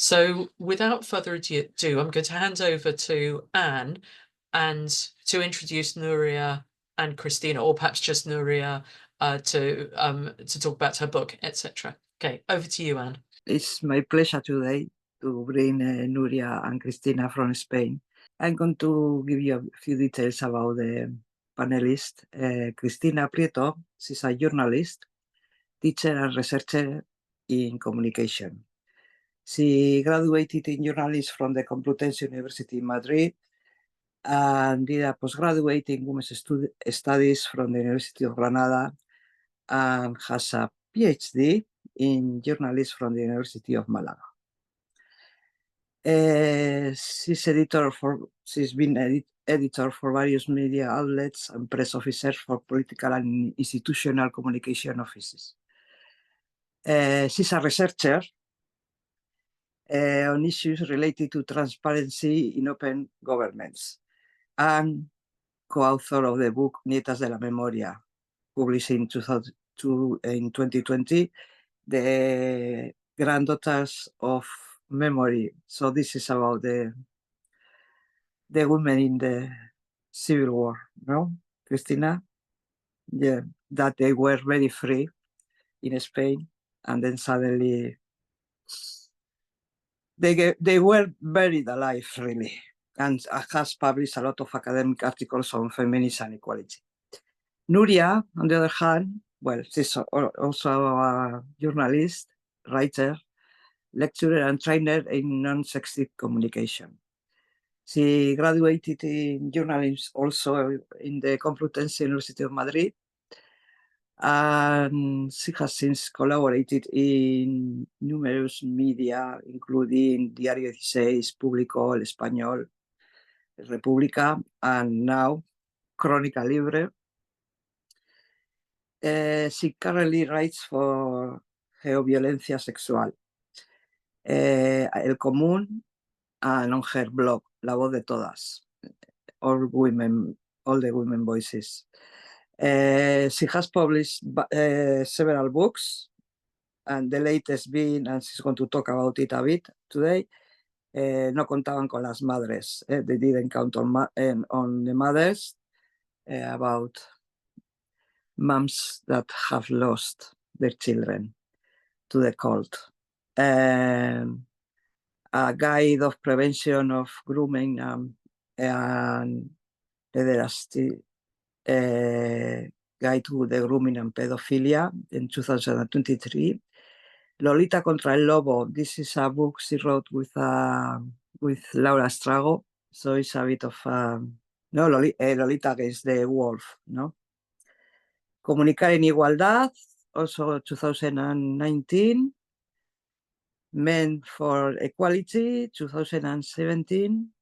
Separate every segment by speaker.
Speaker 1: So without further ado, I'm going to hand over to Anne and to introduce Nuria and Cristina, or perhaps just Nuria, to talk about her book, etc. Okay, over to you, Anne.
Speaker 2: It's my pleasure today to bring Nuria and Cristina from Spain. I'm going to give you a few details about the panelist. Cristina Prieto, she's a journalist, teacher and researcher in communication. She graduated in journalism from the Complutense University in Madrid and did a postgraduate in women's studies from the University of Granada and has a PhD in journalism from the University of Malaga. She's been editor for various media outlets and press officer for political and institutional communication offices. She's a researcher on issues related to transparency in open governments and co-author of the book Nietas de la Memoria, published in 2020, the granddaughters of memory. So this is about the women in the Civil War, no, Cristina? Yeah, that they were very free in Spain, and then suddenly they were buried alive, really, and has published a lot of academic articles on feminism and equality. Nuria, on the other hand, well, she's also a journalist, writer, lecturer, and trainer in non-sexist communication. She graduated in journalism also in the Complutense University of Madrid, and she has since collaborated in numerous media, including Diario 16, Público, El Español, República, and now Crónica Libre. She currently writes for Geoviolencia Sexual, El Común, and on her blog, La Voz de Todas, all the women voices. She has published several books, and the latest being, and she's going to talk about it a bit today, No contaban con las madres. They didn't count on the mothers, about moms that have lost their children to the cult. A guide of prevention of grooming and pederasty, guide to the grooming and pedophilia in 2023. Lolita contra el Lobo. This is a book she wrote with Laura Strago. So it's a bit of Lolita against the wolf, no? Comunicar en Igualdad, also 2019. Men for Equality, 2017.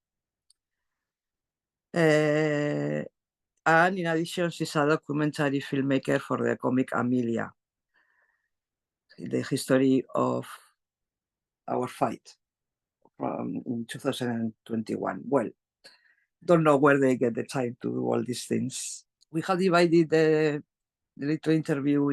Speaker 2: And in addition, she's a documentary filmmaker for the comic Amelia, the history of our fight from in 2021. Well, don't know where they get the time to do all these things. We have divided the little interview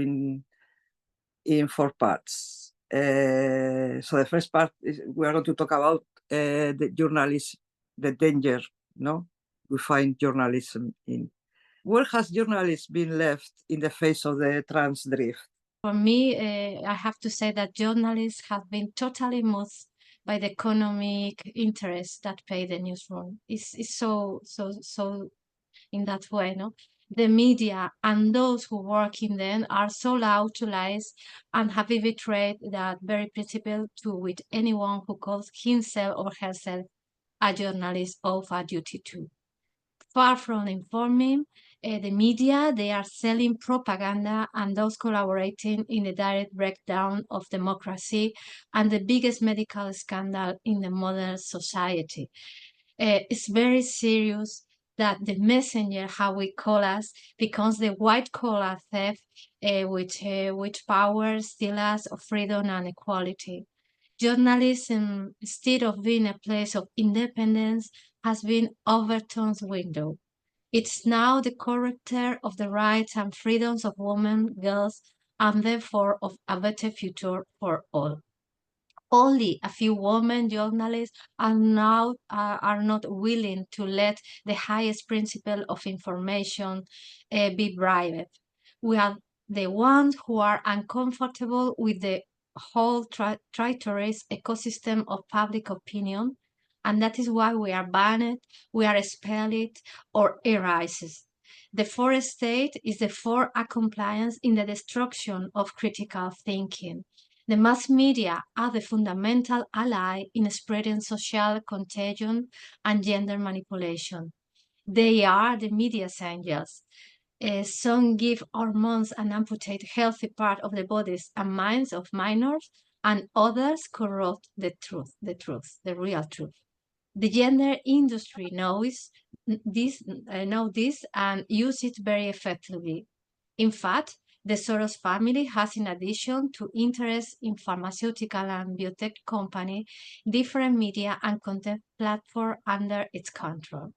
Speaker 2: in 4 parts. So the first part is we are going to talk about the journalism, the danger, no, we find journalism in. Where has journalism been left in the face of the trans drift?
Speaker 3: For me, I have to say that journalists have been totally moved by the economic interests that pay the newsroom. It's so in that way, no? The media and those who work in them are so utilized and have betrayed that very principle to which anyone who calls himself or herself a journalist owes a duty to. Far from informing, the media, they are selling propaganda and those collaborating in the direct breakdown of democracy and the biggest medical scandal in the modern society. It's very serious that the messenger, how we call us, becomes the white-collar theft, which power steals us of freedom and equality. Journalism, instead of being a place of independence, has been Overton's window. It's now the corrector of the rights and freedoms of women, girls, and therefore of a better future for all. only a few women journalists are not willing to let the highest principle of information be bribed. We are the ones who are uncomfortable with the whole treacherous ecosystem of public opinion, and that is why we are banned, we are expelled or erased. The fourth state is the fourth compliance in the destruction of critical thinking. The mass media are the fundamental ally in spreading social contagion and gender manipulation. They are the media's angels. Some give hormones and amputate healthy part of the bodies and minds of minors, and others corrupt the real truth. The gender industry knows this and use it very effectively. In fact, the Soros family has, in addition to interest in pharmaceutical and biotech company, different media and content platform under its control.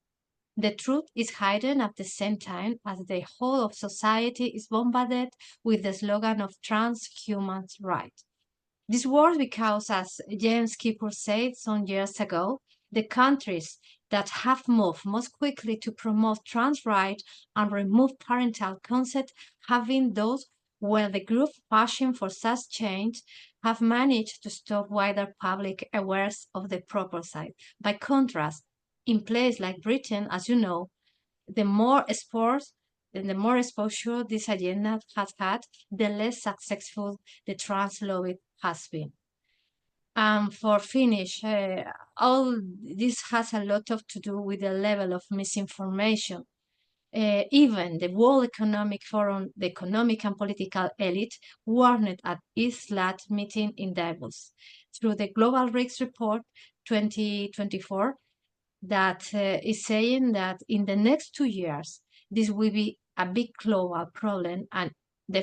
Speaker 3: The truth is hidden at the same time as the whole of society is bombarded with the slogan of transhuman rights. This works because, as James Kipper said some years ago, the countries that have moved most quickly to promote trans rights and remove parental consent have been those where the group pushing for such change have managed to stop wider public awareness of the proposal. By contrast, in places like Britain, as you know, the more exposure this agenda has had, the less successful the trans lobby has been. For finish, all this has a lot to do with the level of misinformation. Even the World Economic Forum, the economic and political elite, warned at its last meeting in Davos through the Global Risks Report 2024 that is saying that in the next 2 years, this will be a big global problem and the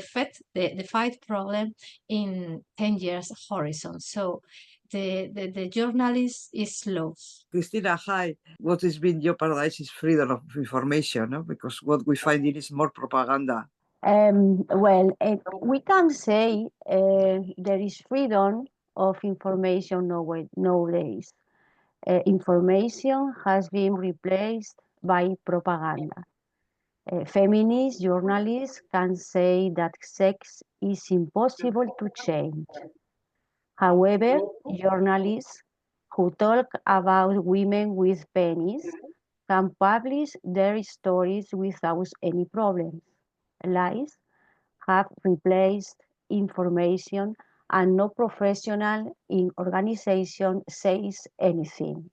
Speaker 3: fight problem in 10 years horizon. So the journalist is lost.
Speaker 2: Cristina, hi. What has been your paradise is freedom of information, no? Because what we find is more propaganda.
Speaker 4: We can say there is freedom of information nowadays. Information has been replaced by propaganda. Feminist journalists can say that sex is impossible to change. However, journalists who talk about women with penis can publish their stories without any problems. Lies have replaced information and no professional in organization says anything.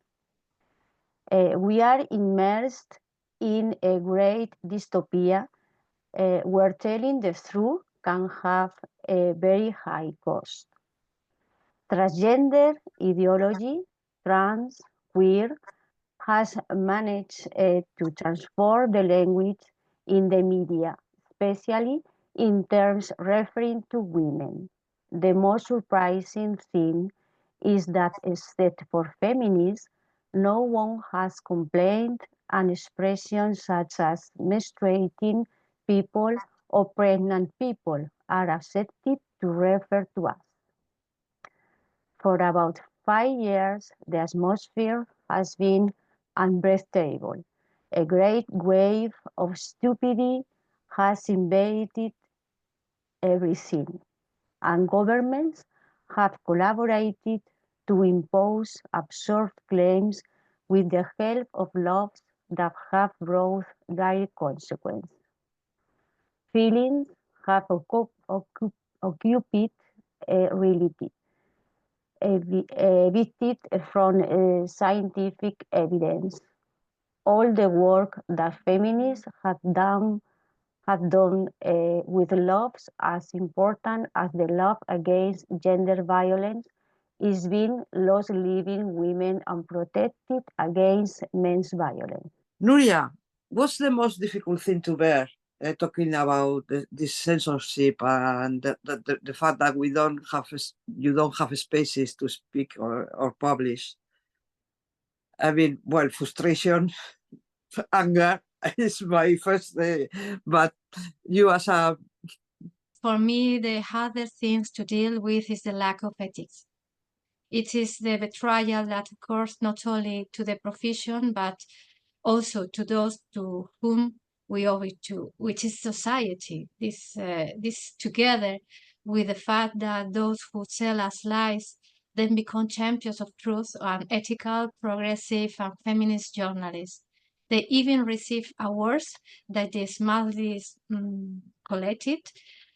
Speaker 4: We are immersed in a great dystopia where telling the truth can have a very high cost. Transgender ideology, trans, queer, has managed to transform the language in the media, especially in terms referring to women. The most surprising thing is that except for feminists, no one has complained, and expressions such as menstruating people or pregnant people are accepted to refer to us. For about 5 years, the atmosphere has been unbreathable. A great wave of stupidity has invaded everything, and governments have collaborated to impose absurd claims with the help of laws that have brought direct consequences. Feelings have occupied reality, evicted from scientific evidence. All the work that feminists have done with laws as important as the law against gender violence is being lost leaving women unprotected against men's violence.
Speaker 2: Nuria, what's the most difficult thing to bear talking about this censorship and the fact that you don't have spaces to speak or publish? I mean, well, frustration, anger is my first, but you as a...
Speaker 3: For me, the hardest things to deal with is the lack of ethics. It is the betrayal that occurs not only to the profession, but also to those to whom we owe it to, which is society. This together with the fact that those who sell us lies then become champions of truth and ethical, progressive, and feminist journalists. They even receive awards that they smartly collected.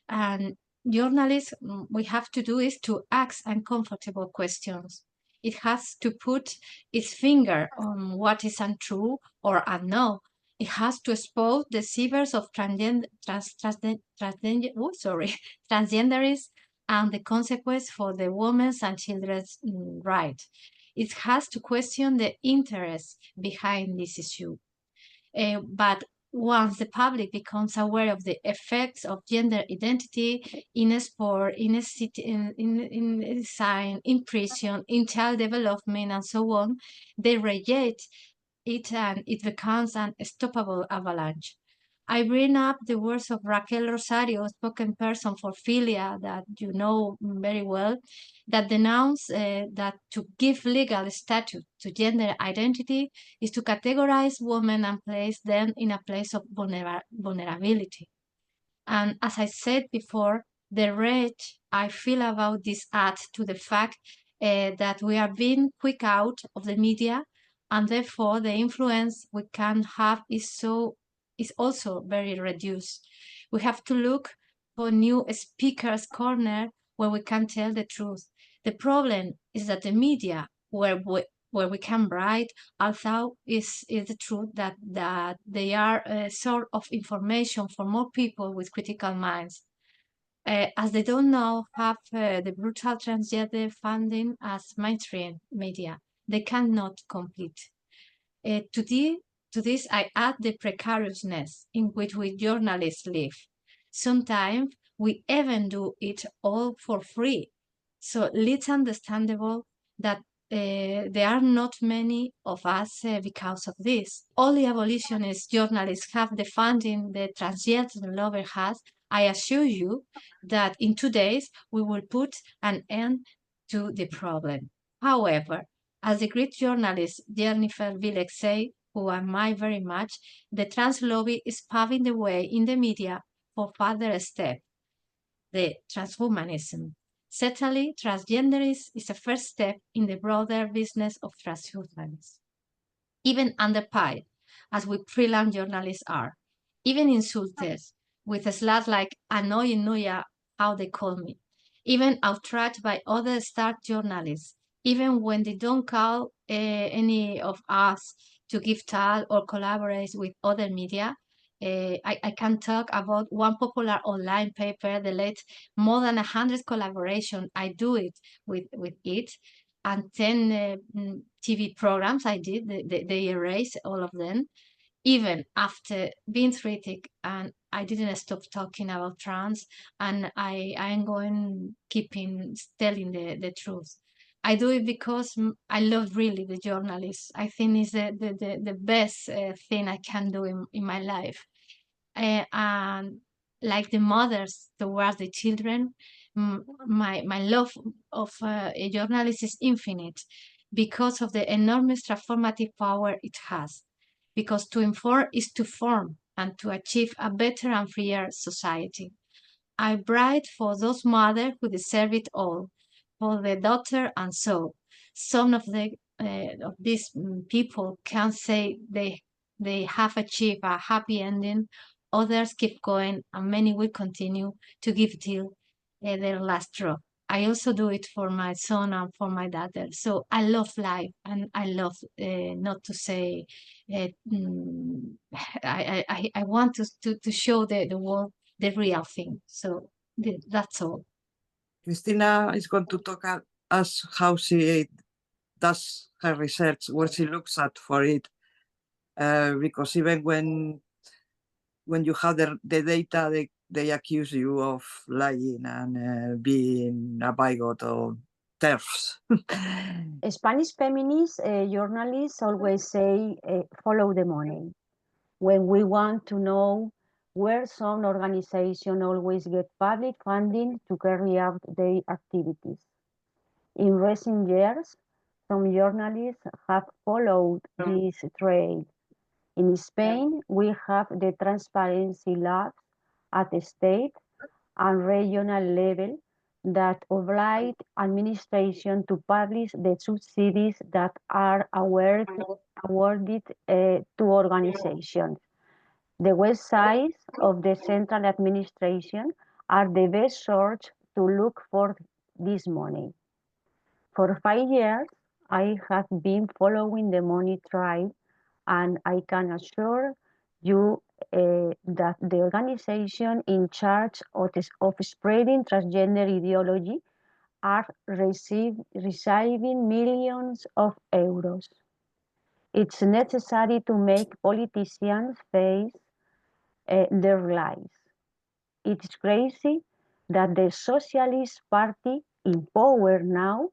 Speaker 3: And journalists, we have to do is to ask uncomfortable questions. It has to put its finger on what is untrue or unknown. It has to expose the deceivers of transgenderism and the consequence for the women's and children's rights. It has to question the interest behind this issue. But once the public becomes aware of the effects of gender identity in sport, in design, in prison, in child development, and so on, they reject it and it becomes an unstoppable avalanche. I bring up the words of Raquel Rosario, spoken person for Filia, that you know very well, that denounce that to give legal status to gender identity is to categorize women and place them in a place of vulnerability. And as I said before, the rage I feel about this adds to the fact that we are being quick out of the media, and therefore the influence we can have is also very reduced. We have to look for new speakers' corner where we can tell the truth. The problem is that the media, where we can write, although is the truth that they are a sort of information for more people with critical minds. As they don't have the brutal transgender funding as mainstream media, they cannot compete. To this, I add the precariousness in which we journalists live. Sometimes we even do it all for free. So it's understandable that there are not many of us because of this. Only abolitionist journalists have the funding the transgender lover has. I assure you that in 2 days we will put an end to the problem. However, as the Greek journalist Jennifer Vilek said, who I admire very much, the trans lobby is paving the way in the media for further steps, the transhumanism. Certainly, transgenderism is a first step in the broader business of transhumanism. Even underpaid, as we freelance journalists are, even insulted, with slurs like annoying Nuria, how they call me, even outraged by other star journalists, even when they don't call any of us to give talk or collaborate with other media. I can talk about one popular online paper that led more than 100 collaborations. I do it with it, and 10 TV programs I did. They erased all of them, even after being treated, and I didn't stop talking about trans, and I am going keeping telling the truth. I do it because I love really the journalists. I think it's the best thing I can do in my life. And like the mothers towards the children, my love of a journalist is infinite because of the enormous transformative power it has. Because to inform is to form and to achieve a better and freer society. I write for those mothers who deserve it all, for the daughter and so. Some of these people can say they have achieved a happy ending. Others keep going, and many will continue to give till their last drop. I also do it for my son and for my daughter. So I love life, and I love not to say. I want to show the world the real thing. So that's all.
Speaker 2: Cristina is going to talk us how she does her research, what she looks at for it, because even when you have the data, they accuse you of lying and being a bigot or TERFs.
Speaker 4: Spanish feminist journalists always say, follow the money. When we want to know where some organization always get public funding to carry out their activities. In recent years, some journalists have followed this trail. In Spain, we have the transparency labs at the state and regional level that oblige administration to publish the subsidies that are awarded to organizations. The websites of the central administration are the best source to look for this money. For 5 years, I have been following the money trail, and I can assure you that the organization in charge of spreading transgender ideology are receiving millions of euros. It's necessary to make politicians face their lies. It's crazy that the Socialist Party in power now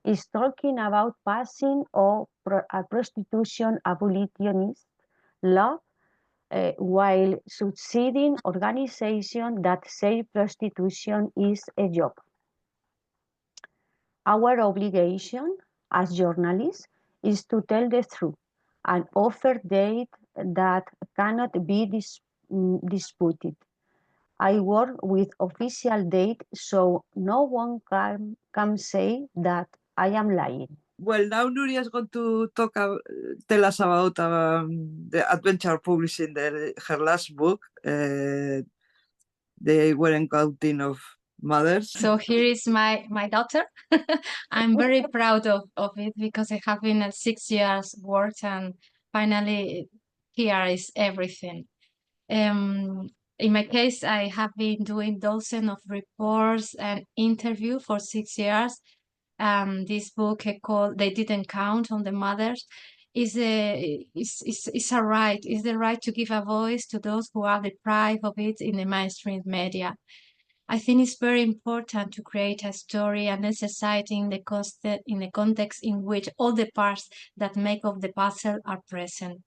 Speaker 4: is talking about passing a prostitution abolitionist law while subsidizing organizations that say prostitution is a job. Our obligation as journalists is to tell the truth and offer data that cannot be disputed. I work with official data, so no one can say that I am lying.
Speaker 2: Well, now Nuria is going to tell us about the adventure publishing her last book. They weren't counting of mothers.
Speaker 3: So here is my daughter. I'm very proud of it because I have been 6 years worked, and finally here is everything. In my case, I have been doing dozens of reports and interviews for 6 years. This book called "They Didn't Count on the Mothers" is a right. Is the right to give a voice to those who are deprived of it in the mainstream media. I think it's very important to create a story and a society in the context in which all the parts that make up the puzzle are present,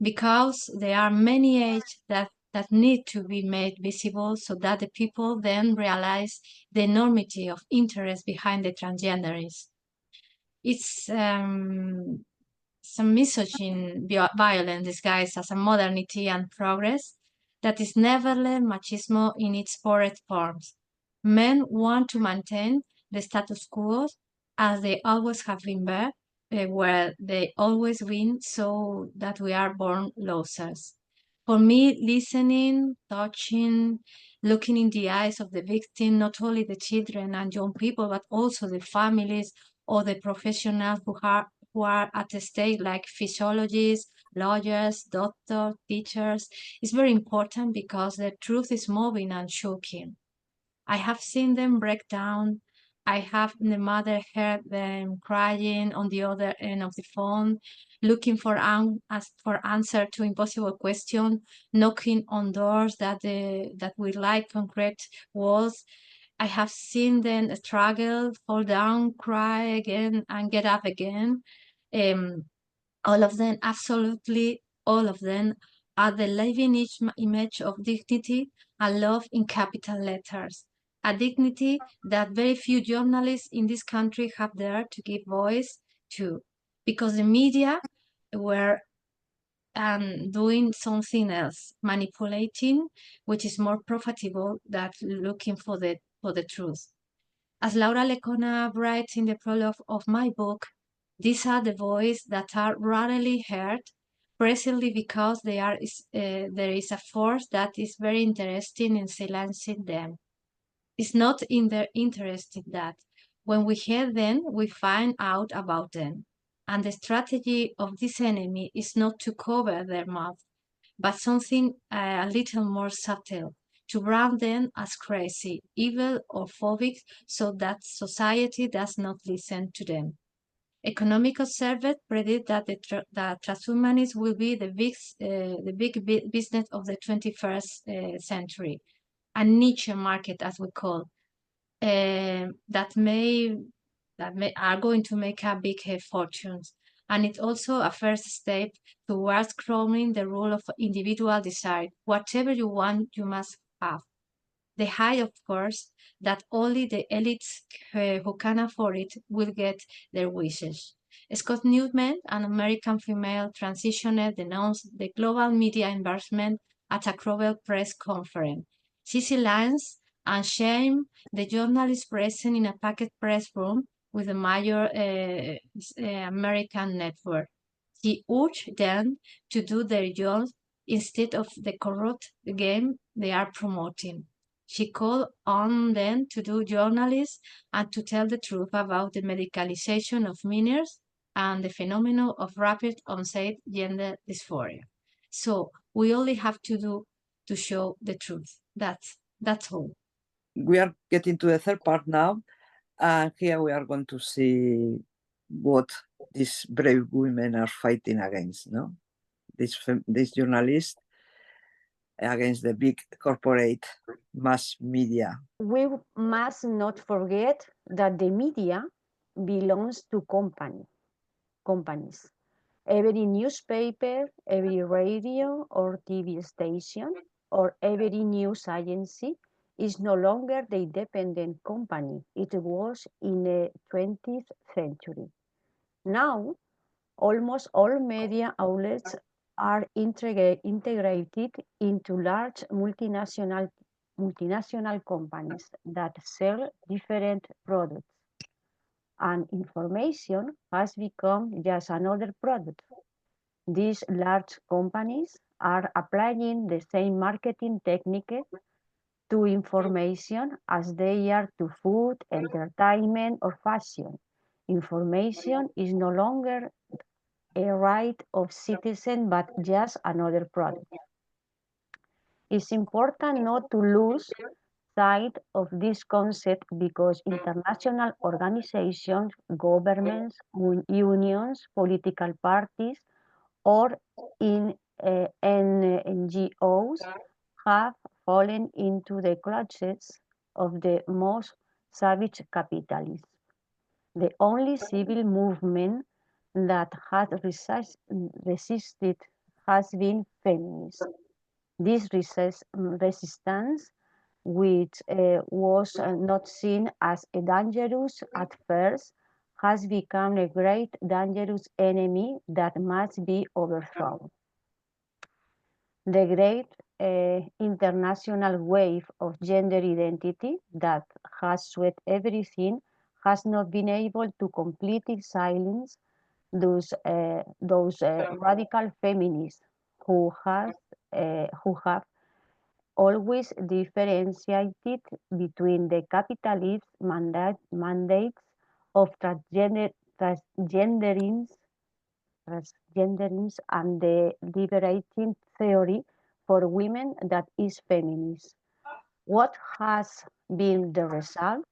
Speaker 3: because there are many ages that need to be made visible so that the people then realize the enormity of interest behind the transgenderism. It's some misogyny, violence disguised as a modernity and progress that is nevertheless machismo in its purest forms. Men want to maintain the status quo as they always have been there, where they always win, so that we are born losers. For me, listening, touching, looking in the eyes of the victim, not only the children and young people, but also the families or the professionals who are at the stake, like physiologists, lawyers, doctors, teachers, is very important because the truth is moving and shocking. I have seen them break down. I have the mother heard them crying on the other end of the phone, looking for answer to impossible questions, knocking on doors that we like concrete walls. I have seen them struggle, fall down, cry again, and get up again. All of them, absolutely all of them, are the living image of dignity and love in capital letters. A dignity that very few journalists in this country have dared to give voice to, because the media were doing something else, manipulating, which is more profitable than looking for the truth. As Laura Lecona writes in the prologue of my book, these are the voices that are rarely heard, precisely because there is a force that is very interested in silencing them. It's not in their interest that when we hear them, we find out about them. And the strategy of this enemy is not to cover their mouth, but something a little more subtle, to brand them as crazy, evil, or phobic, so that society does not listen to them. Economic observers predict that that transhumanism will be the big business of the 21st century, a niche market, as we call, that are going to make a big fortunes. And it's also a first step towards crowning the rule of individual desire. Whatever you want, you must have. The high, of course, that only the elites who can afford it will get their wishes. Scott Newman, an American female transitioner, denounced the global media embarrassment at a Crowell press conference. Cece Lyons shamed the journalists present in a packed press room with a major American network. She urged them to do their jobs instead of the corrupt game they are promoting. She called on them to do journalism and to tell the truth about the medicalization of minors and the phenomenon of rapid onset gender dysphoria. So we only have to do to show the truth. That's all.
Speaker 2: We are getting to the third part now, and here we are going to see what these brave women are fighting against. No, these journalists against the big corporate mass media.
Speaker 4: We must not forget that the media belongs to companies. Every newspaper, every radio or TV station, or every news agency is no longer the independent company it was in the 20th century. Now, almost all media outlets are integrated into large multinational companies that sell different products, and information has become just another product. These large companies are applying the same marketing techniques to information as they are to food, entertainment, or fashion. Information is no longer a right of citizen, but just another product. It's important not to lose sight of this concept because international organizations, governments, unions, political parties, or NGOs have fallen into the clutches of the most savage capitalists. The only civil movement that has resisted has been feminist. This resistance, which was not seen as dangerous at first, has become a great dangerous enemy that must be overthrown. The great international wave of gender identity that has swept everything has not been able to completely silence those radical feminists who have always differentiated between the capitalist mandates of transgenderism and the liberating theory for women that is feminist. What has been the result?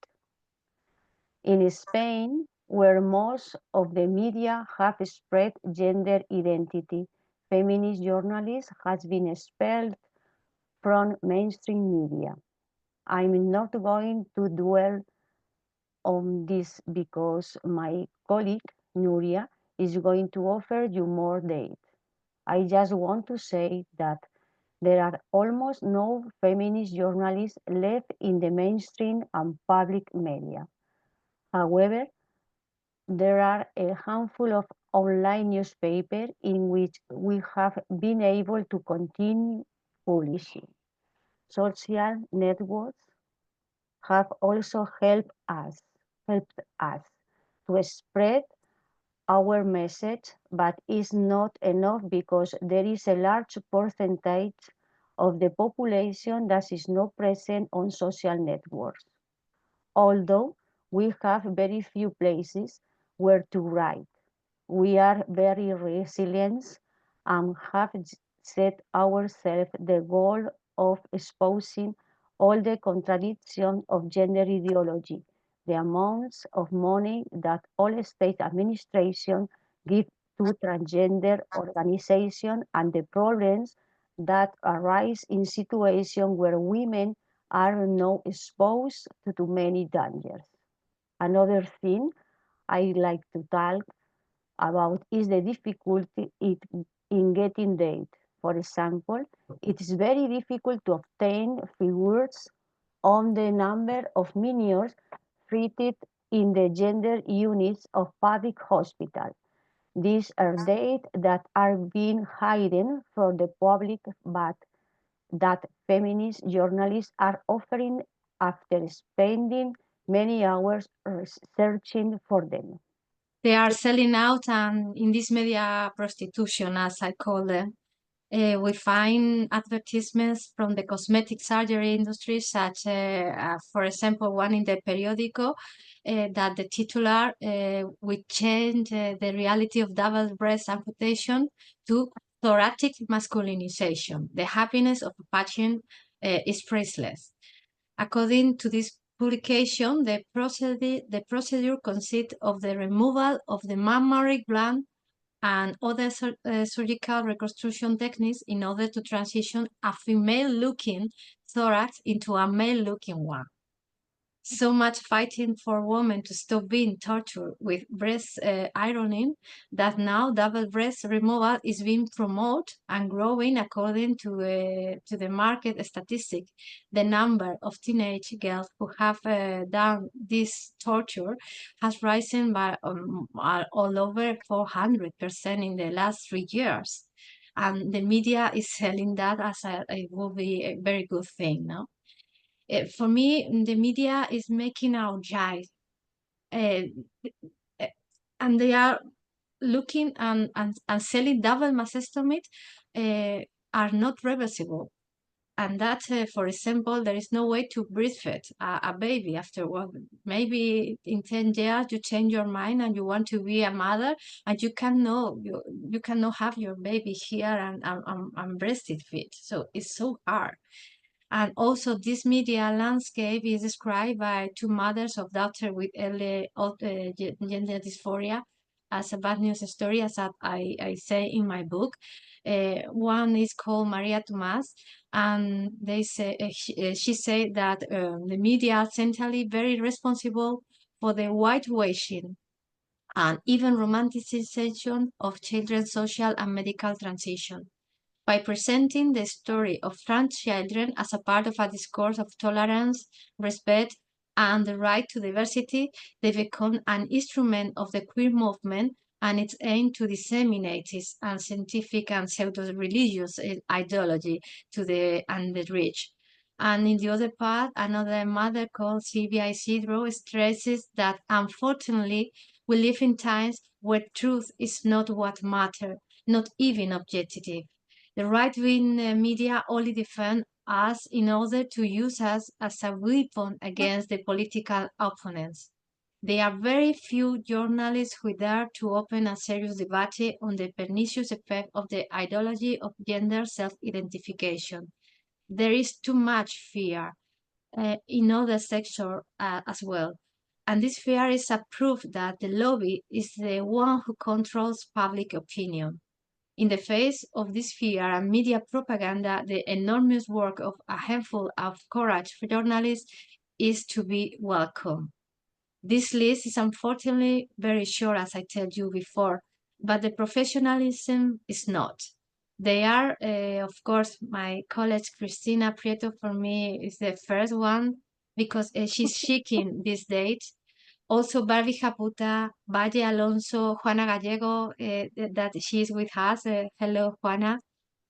Speaker 4: In Spain, where most of the media have spread gender identity, feminist journalism has been expelled from mainstream media. I'm not going to dwell on this because my colleague, Nuria, is going to offer you more data. I just want to say that there are almost no feminist journalists left in the mainstream and public media. However, there are a handful of online newspapers in which we have been able to continue publishing. Social networks have also helped us to spread our message, but it's not enough because there is a large percentage of the population that is not present on social networks. Although we have very few places where to write, we are very resilient and have set ourselves the goal of exposing all the contradictions of gender ideology, the amounts of money that all state administration give to transgender organizations, and the problems that arise in situations where women are now exposed to too many dangers. Another thing I like to talk about is the difficulty in getting data. For example, it is very difficult to obtain figures on the number of minors treated in the gender units of public hospitals. These are data that are being hidden from the public, but that feminist journalists are offering after spending many hours searching for them.
Speaker 3: They are selling out, and in this media prostitution, as I call them, we find advertisements from the cosmetic surgery industry, such, for example, one in the periodico, that the titular will change the reality of double breast amputation to thoracic masculinization. The happiness of a patient is priceless. According to this publication, the procedure consists of the removal of the mammary gland and other surgical reconstruction techniques in order to transition a female-looking thorax into a male-looking one. So much fighting for women to stop being tortured with breast ironing that now double breast removal is being promoted and growing according to the market statistic. The number of teenage girls who have done this torture has risen by all over 400% in the last 3 years. And the media is selling that as it will be a very good thing, no? For me, the media is making our jive, and they are looking and selling double mastectomy are not reversible. And that, for example, there is no way to breastfeed a baby afterward. Maybe in 10 years you change your mind and you want to be a mother, and you cannot have your baby here and breastfeed. So it's so hard. And also, this media landscape is described by two mothers of daughter with early gender dysphoria as a bad news story, as I say in my book. One is called Maria Tomas, and they say she said that the media are centrally very responsible for the whitewashing and even romanticization of children's social and medical transition. By presenting the story of trans children as a part of a discourse of tolerance, respect, and the right to diversity, they become an instrument of the queer movement and its aim to disseminate its unscientific and pseudo-religious ideology to the rich. And in the other part, another mother called Silvia Isidro stresses that unfortunately we live in times where truth is not what matters, not even objective. The right-wing media only defend us in order to use us as a weapon against the political opponents. There are very few journalists who dare to open a serious debate on the pernicious effect of the ideology of gender self-identification. There is too much fear in other sectors as well. And this fear is a proof that the lobby is the one who controls public opinion. In the face of this fear and media propaganda, the enormous work of a handful of courageous journalists is to be welcome. This list is unfortunately very short, as I told you before, but the professionalism is not. They are, of course, my colleague Cristina Prieto for me is the first one because she's seeking this date. Also, Barbie Japuta, Valle Alonso, Juana Gallego, that she is with us. Hello, Juana.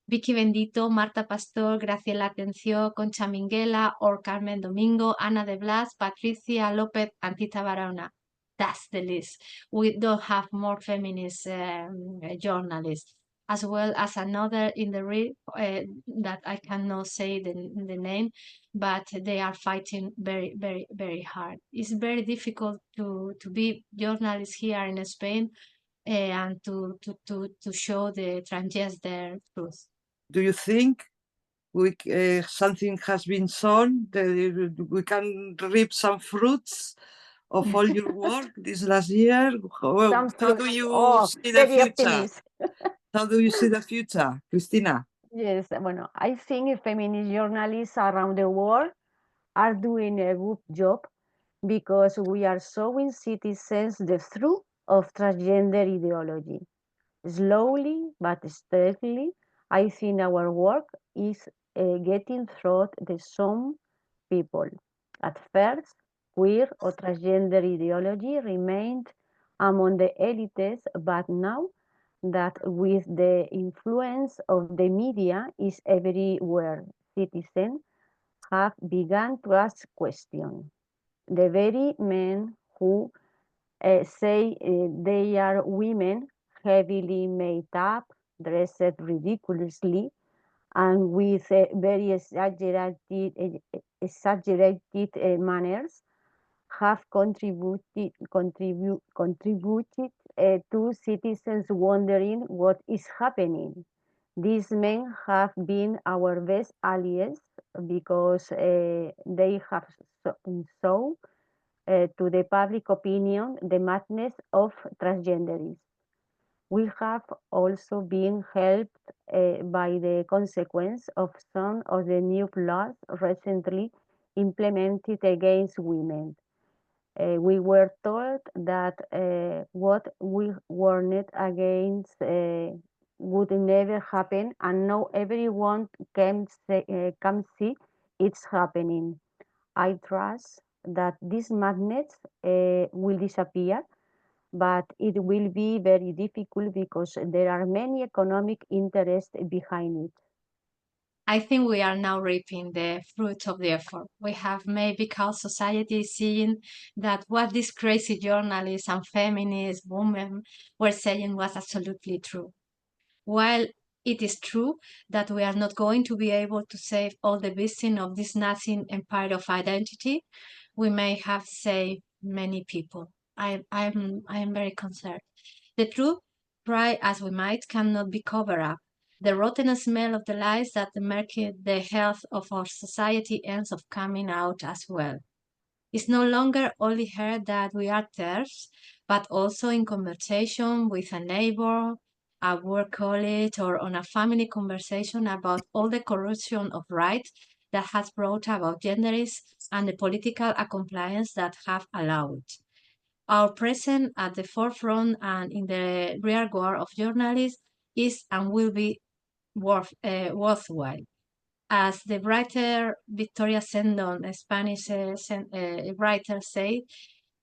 Speaker 3: Vicky Bendito, Marta Pastor, Graciela Atencio, Concha Minguela, or Carmen Domingo, Ana de Blas, Patricia Lopez, and Tita Barona. That's the list. We don't have more feminist journalists, as well as another in the that I cannot say the name, but they are fighting very, very, very hard. It's very difficult to be journalists here in Spain and to show the transgender truth.
Speaker 2: Do you think something has been sown, that we can reap some fruits of all your work this last year? How do you see the future? How do you see the future, Cristina?
Speaker 4: Yes, bueno, I think feminist journalists around the world are doing a good job because we are showing citizens the truth of transgender ideology. Slowly but steadily, I think our work is getting through to some people. At first, queer or transgender ideology remained among the elites, but now that with the influence of the media is everywhere, citizens have begun to ask questions. The very men who say they are women, heavily made up, dressed ridiculously, and with very exaggerated manners, have contributed to citizens wondering what is happening. These men have been our best allies because they have shown to the public opinion the madness of transgenderism. We have also been helped by the consequence of some of the new laws recently implemented against women. We were told that what we warned against would never happen, and now everyone can see it's happening. I trust that this madness will disappear, but it will be very difficult because there are many economic interests behind it.
Speaker 3: I think we are now reaping the fruit of the effort we have made because society is seeing that what these crazy journalists and feminist women were saying was absolutely true. While it is true that we are not going to be able to save all the victims of this Nazi empire of identity, we may have saved many people. I am very concerned. The truth, try as we might, cannot be covered up. The rotten smell of the lies that market the health of our society ends up coming out as well. It's no longer only heard that we are TERFs, but also in conversation with a neighbor, a work colleague, or on a family conversation about all the corruption of rights that has brought about genderism and the political compliance that have allowed it. Our presence at the forefront and in the rear guard of journalists is and will be worthwhile. As the writer Victoria Sendon, a Spanish writer, said,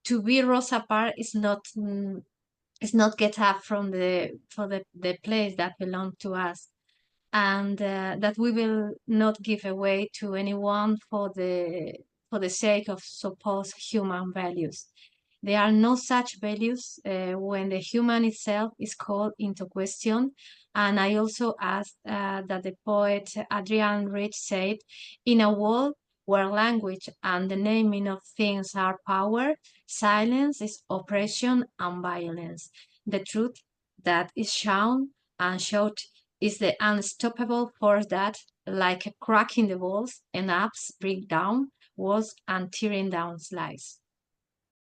Speaker 3: to be Rosa Parks is not get up from the place that belongs to us, and that we will not give away to anyone for the sake of supposed human values. There are no such values when the human itself is called into question. And I also asked that the poet Adrienne Rich said, in a world where language and the naming of things are power, silence is oppression and violence. The truth that is shown and showed is the unstoppable force that, like a crack in the walls, enacts break down walls and tearing down lies.